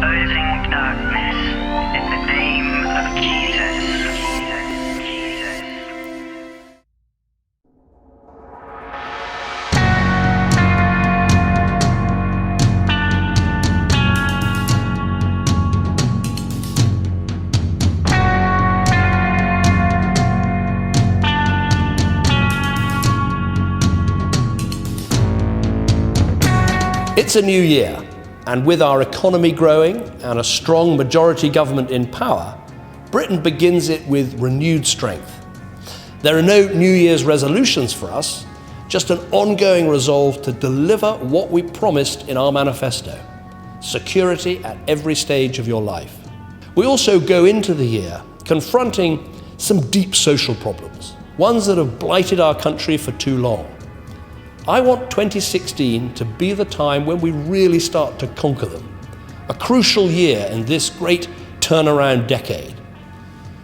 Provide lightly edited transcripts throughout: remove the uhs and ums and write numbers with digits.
Exposing darkness in the name of Jesus. It's a new year, and with our economy growing and a strong majority government in power, Britain begins it with renewed strength. There are no New Year's resolutions for us, just an ongoing resolve to deliver what we promised in our manifesto: security at every stage of your life. We also go into the year confronting some deep social problems, ones that have blighted our country for too long. I want 2016 to be the time when we really start to conquer them, a crucial year in this great turnaround decade,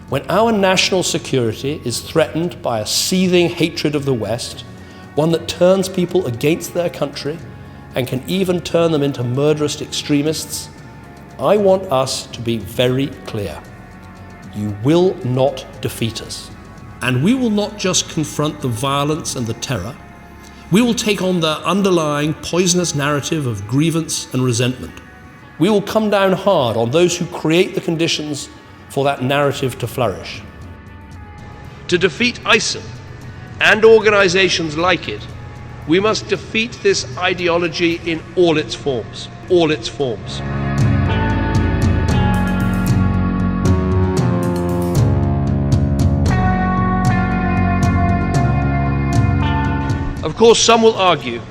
when our national security is threatened by a seething hatred of the West, one that turns people against their country and can even turn them into murderous extremists. I want us to be very clear. You will not defeat us. And we will not just confront the violence and the terror. We will take on the underlying poisonous narrative of grievance and resentment. We will come down hard on those who create the conditions for that narrative to flourish. To defeat ISIL and organizations like it, we must defeat this ideology in all its forms. Of course, some will argue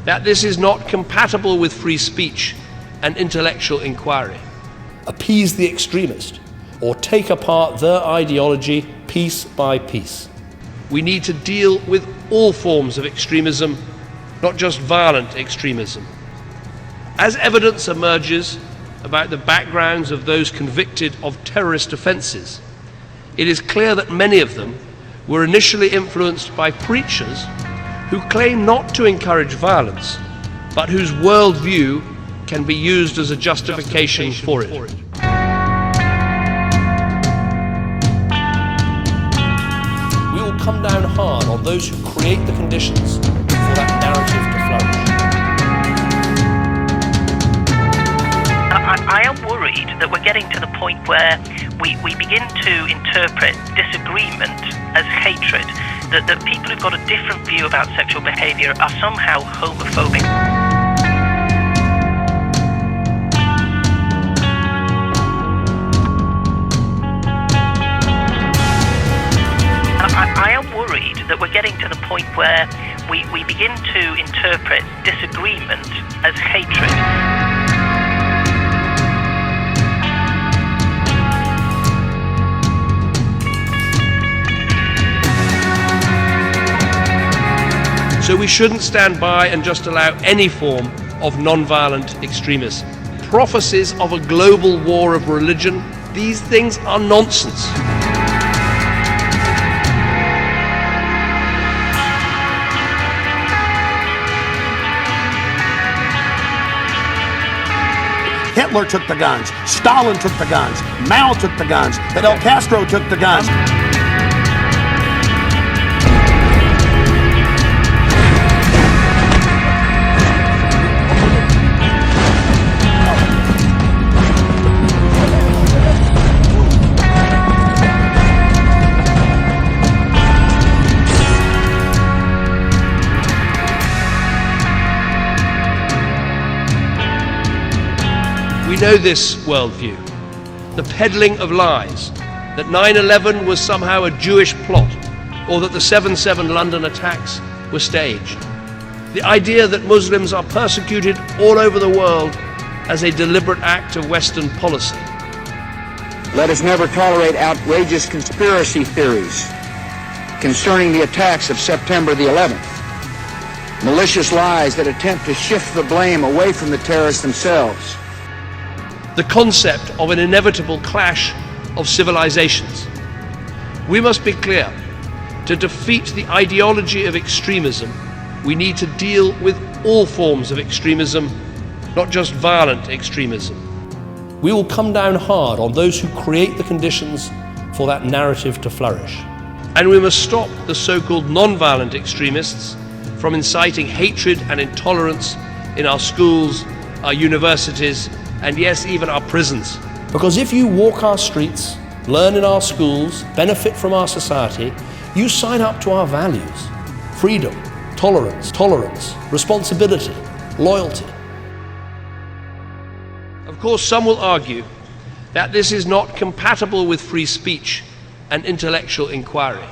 that this is not compatible with free speech and intellectual inquiry. Appease the extremist or take apart their ideology piece by piece. We need to deal with all forms of extremism, not just violent extremism. As evidence emerges about the backgrounds of those convicted of terrorist offences, it is clear that many of them were initially influenced by preachers who claim not to encourage violence, but whose worldview can be used as a justification for it. We will come down hard on those who create the conditions for that narrative to flourish. I am worried that we're getting to the point where we begin to interpret disagreement as hatred, that people who've got a different view about sexual behaviour are somehow homophobic. I am worried that we're getting to the point where we begin to interpret disagreement as hatred. So we shouldn't stand by and just allow any form of non-violent extremism. Prophecies of a global war of religion, these things are nonsense. Hitler took the guns, Stalin took the guns, Mao took the guns, Fidel Castro took the guns. We know this worldview, the peddling of lies, that 9/11 was somehow a Jewish plot, or that the 7/7 London attacks were staged. The idea that Muslims are persecuted all over the world as a deliberate act of Western policy. Let us never tolerate outrageous conspiracy theories concerning the attacks of September the 11th. Malicious lies that attempt to shift the blame away from the terrorists themselves. The concept of an inevitable clash of civilizations. We must be clear. To defeat the ideology of extremism, we need to deal with all forms of extremism, not just violent extremism. we will come down hard on those who create the conditions for that narrative to flourish. And we must stop the so-called non-violent extremists from inciting hatred and intolerance in our schools, our universities, and yes, even our prisons. Because if you walk our streets, learn in our schools, benefit from our society, you sign up to our values: freedom, tolerance, responsibility, loyalty. Of course, some will argue that this is not compatible with free speech and intellectual inquiry.